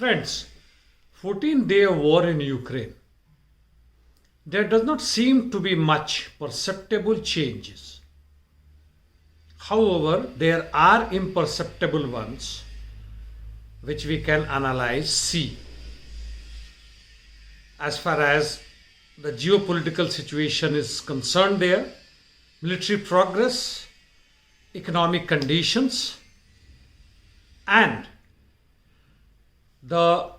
Friends, 14th day of war in Ukraine. There does not seem to be much perceptible changes. However, there are imperceptible ones which we can analyze, see. As far as the geopolitical situation is concerned there, military progress, economic conditions, and the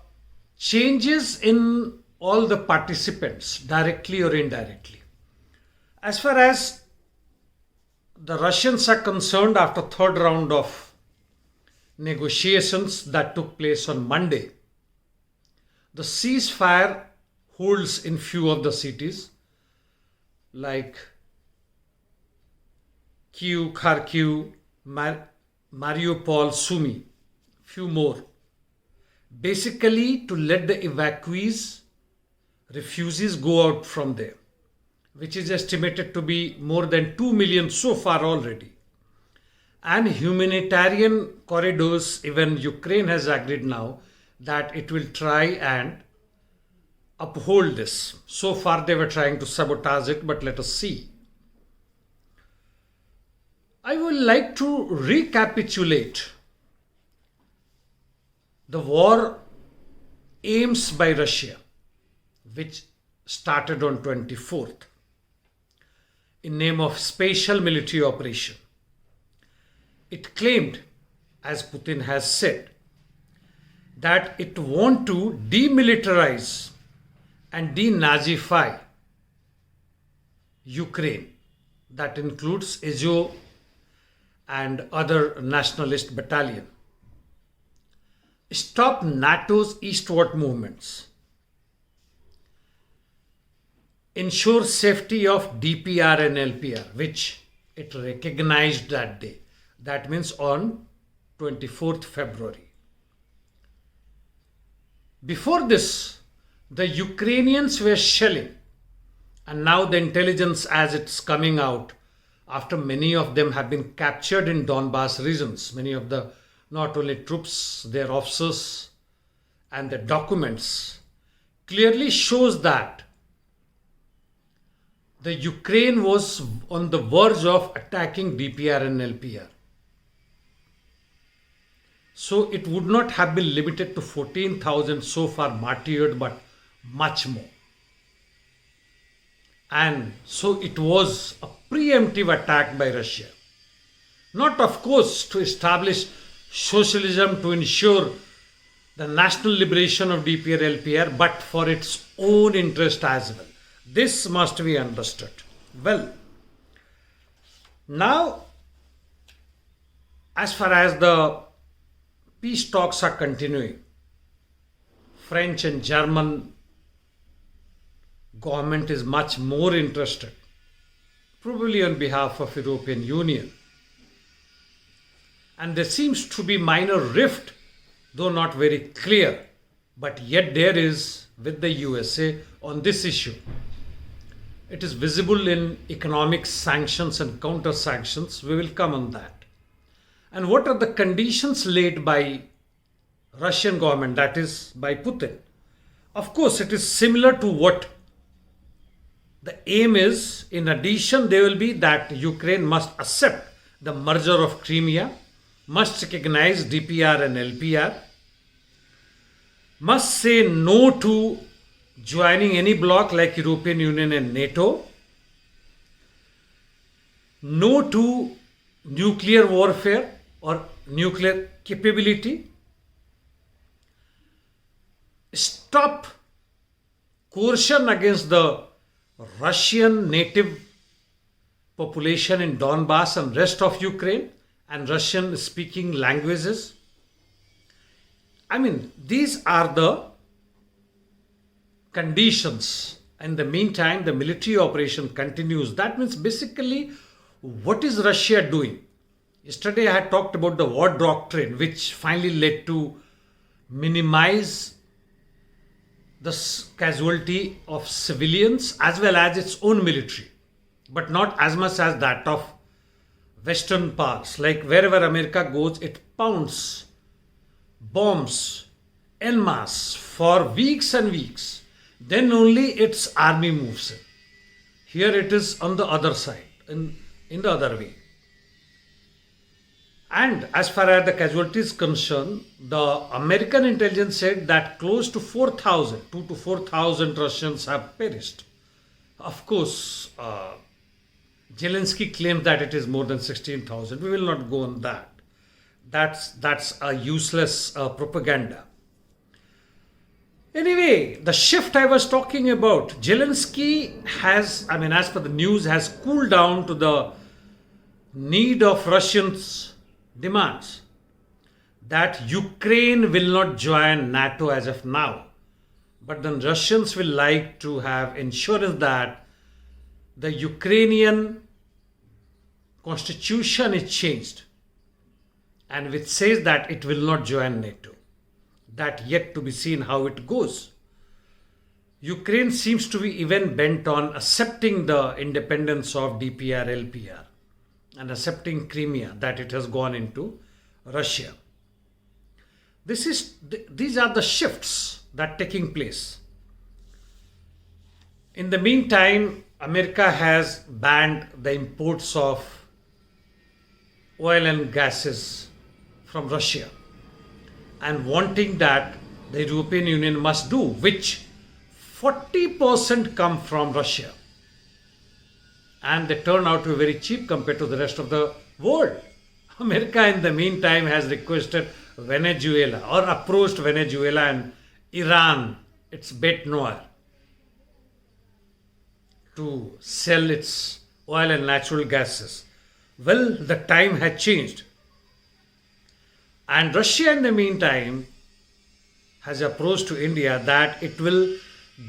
changes in all the participants, directly or indirectly. As far as the Russians are concerned, after third round of negotiations that took place on Monday, the ceasefire holds in few of the cities like Kyiv, Kharkiv, Mariupol, Sumy, few more. Basically to let the evacuees, refugees go out from there, which is estimated to be more than 2 million so far already. And humanitarian corridors, even Ukraine has agreed now that it will try and uphold this. So far they were trying to sabotage it, but let us see. I would like to recapitulate the war aims by Russia, which started on 24th in name of special military operation. It claimed, as Putin has said, that it want to demilitarize and denazify Ukraine. That includes Azov and other nationalist battalion. Stop NATO's eastward movements. Ensure safety of DPR and LPR, which it recognized that day. That means on 24th February. Before this, the Ukrainians were shelling, and now the intelligence as it's coming out, after many of them have been captured in Donbas regions, many of the not only troops, their officers and the documents clearly shows that the Ukraine was on the verge of attacking DPR and LPR. So it would not have been limited to 14,000 so far martyred, but much more. And so it was a preemptive attack by Russia. Not, of course, to establish socialism, to ensure the national liberation of DPR, LPR, but for its own interest as well. This must be understood. Well, now, as far as the peace talks are continuing, French and German government is much more interested, probably on behalf of European Union. And there seems to be minor rift, though not very clear, but yet there is with the USA on this issue. It is visible in economic sanctions and counter sanctions. We will come on that. And what are the conditions laid by Russian government, that is by Putin? Of course, it is similar to what the aim is. In addition, there will be that Ukraine must accept the merger of Crimea, must recognize DPR and LPR, must say no to joining any bloc like European Union and NATO, no to nuclear warfare or nuclear capability, stop coercion against the Russian native population in Donbas and rest of Ukraine and Russian speaking languages. I mean, these are the conditions. In the meantime, the military operation continues. That means basically, what is Russia doing? Yesterday I had talked about the war doctrine, which finally led to minimize the casualty of civilians as well as its own military, but not as much as that of Western powers. Like wherever America goes, it pounds bombs en masse for weeks and weeks, then only its army moves in. Here it is on the other side, in the other way. And as far as the casualties concerned, the American intelligence said that close to 4,000, 2 to 4,000 Russians have perished. Of course, Jalenski claims that it is more than 16,000. We will not go on that. That's a useless propaganda. Anyway, the shift I was talking about, Jalenski has, as per the news, has cooled down to the need of Russians' demands that Ukraine will not join NATO as of now. But then Russians will like to have assurance that the Ukrainian constitution is changed and which says that it will not join NATO. That yet to be seen how it goes. Ukraine seems to be even bent on accepting the independence of DPR, LPR and accepting Crimea, that it has gone into Russia. These are the shifts that are taking place. In the meantime, America has banned the imports of oil and gases from Russia and wanting that the European Union must do, which 40% come from Russia. And they turn out to be very cheap compared to the rest of the world. America in the meantime has requested Venezuela or approached Venezuela and Iran, its bête noire, to sell its oil and natural gases. Well, the time had changed. And Russia in the meantime has approached to India that it will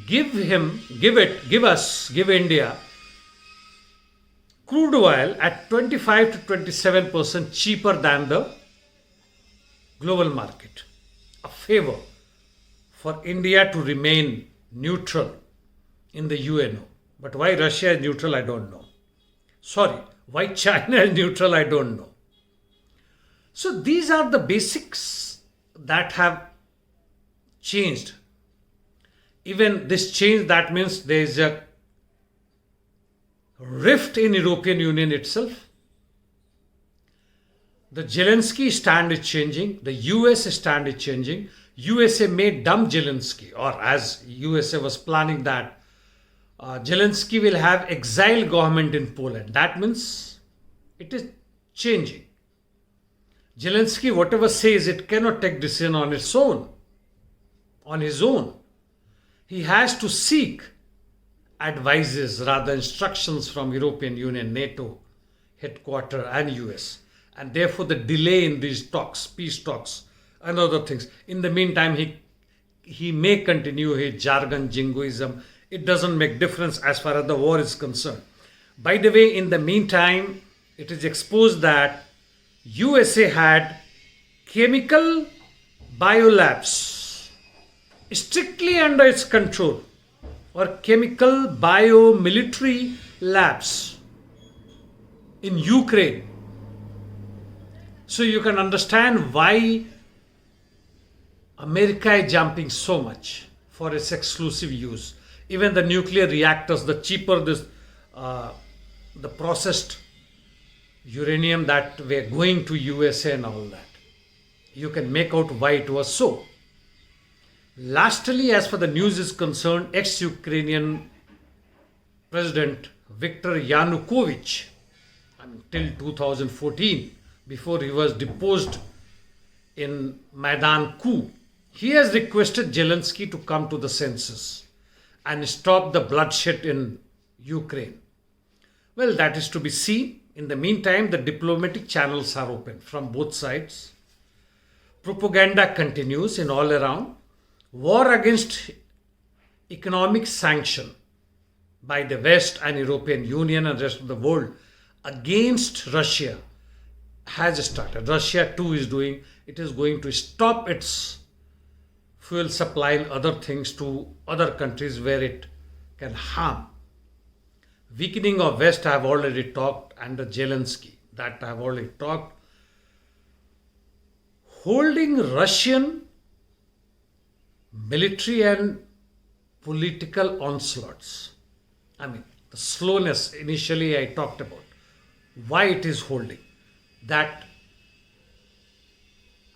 give India crude oil at 25 to 27% cheaper than the global market. A favor for India to remain neutral in the UNO. But why Russia is neutral, I don't know. Sorry, why China is neutral, I don't know. So these are the basics that have changed. Even this change, that means there is a rift in European Union itself. The Jalenski stand is changing. The US stand is changing. USA may dump Jalenski, or as USA was planning that Jalenski will have exile government in Poland. That means it is changing. Jalenski, whatever says, it cannot take decision on its own, on his own. He has to seek advices, rather instructions from European Union, NATO headquarters and US. And therefore the delay in these talks, peace talks and other things. In the meantime, he may continue his jargon, jingoism. It doesn't make difference as far as the war is concerned. By the way, in the meantime, it is exposed that USA had chemical biolabs strictly under its control, or chemical biomilitary labs in Ukraine. So you can understand why America is jumping so much for its exclusive use. Even the nuclear reactors, the cheaper the processed uranium that were going to USA and all that. You can make out why it was so. Lastly, as far the news is concerned, ex-Ukrainian President Viktor Yanukovych, until 2014, before he was deposed in Maidan coup, he has requested Jalenski to come to the senses and stop the bloodshed in Ukraine. Well, that is to be seen. In the meantime, the diplomatic channels are open from both sides. Propaganda continues in all around. War against economic sanction by the West and European Union and rest of the world against Russia has started. Russia too is doing. It is going to stop its fuel supply and other things to other countries where it can harm. Weakening of West I have already talked, and the Jalenski, that I have already talked. Holding Russian military and political onslaughts. I mean, the slowness initially I talked about, why it is holding. That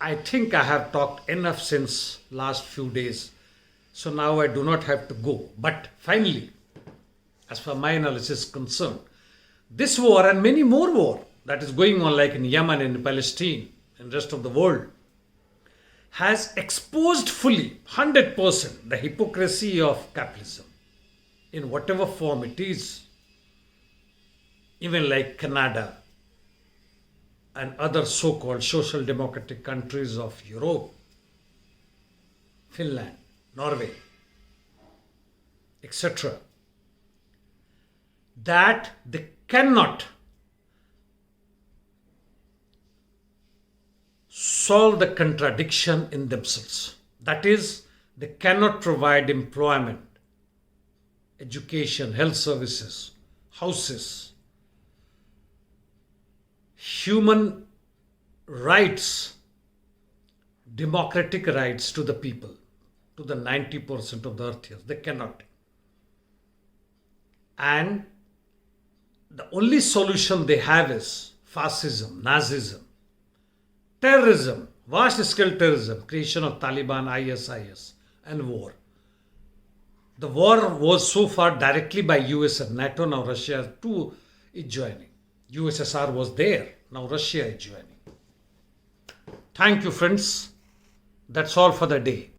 I think I have talked enough since last few days. So now I do not have to go. But finally, as far my analysis is concerned, this war and many more war that is going on like in Yemen and Palestine and rest of the world has exposed fully 100% the hypocrisy of capitalism in whatever form it is. Even like Canada and other so-called social democratic countries of Europe, Finland, Norway, etc., that they cannot solve the contradiction in themselves. That is, they cannot provide employment, education, health services, houses, human rights, democratic rights to the people, to the 90% of the earth. They cannot. And the only solution they have is fascism, Nazism, terrorism, vast-scale terrorism, creation of Taliban, ISIS, and war. The war was so far directly by US and NATO. Now Russia too is joining. USSR was there. Now Russia is joining. Thank you, friends. That's all for the day.